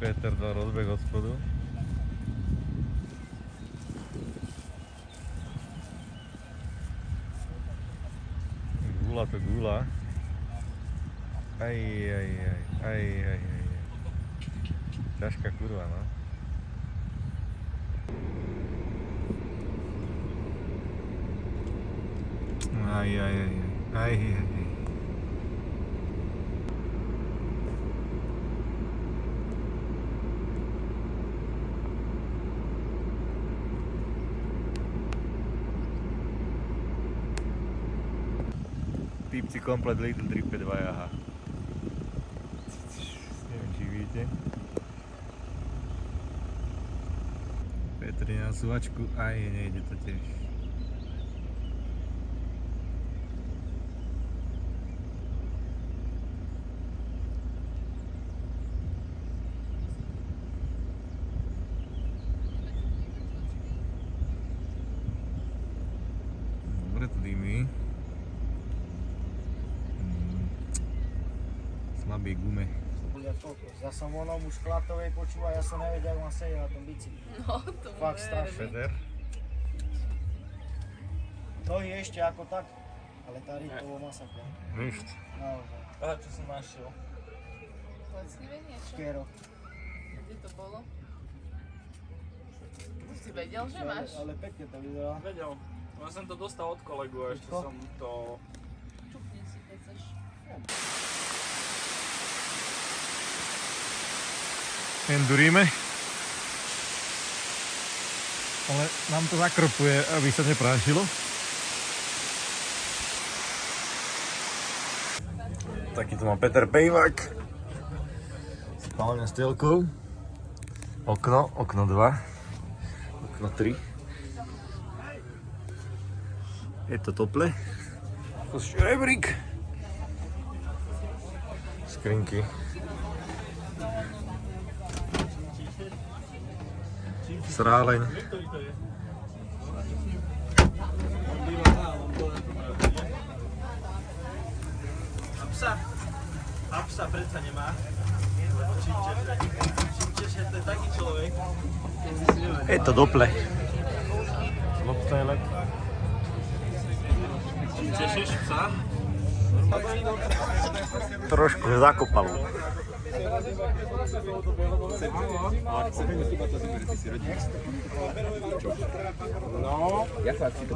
Peter to rozbeh od spodu. Gula to gula. Aj. Ťažká kurva, no. Aj. Týpci komplet Little Tripe 2, aha. Neviem, či vidíte. Petr je na súvačku, aj nejde to tiež. Dobre to dými. Slabý gume. Ja som vonom už Klatovej počúval, ja som nevedel, jak mám sedieť na tom bicykli. No, to Fakt strašne. Peter. To je ešte ako tak, ale tady to bol masaker. Ništ. Naozaj. Ale čo som našiel? Povedz mi niečo. Škero. Kde to bolo? Už si vedel, že máš? Ale pekne to vyzerá. Vedel. Ja som to dostal od kolegu a ešte Čo? som to... Čupni si, keď chceš. Enduríme. Ale nám to zakropuje, aby sa neprášilo. Taký tu má Peter Pejvak. Spálňa s telkou. Okno 2. Okno 3. Je to tople. Rebrík. Skrinky. Sráleň. A psa predsa nemá. Čím to je taký človek. Je to dople. Loptelek. Tešíš psa? Trošku zakopal. No, ja sa si to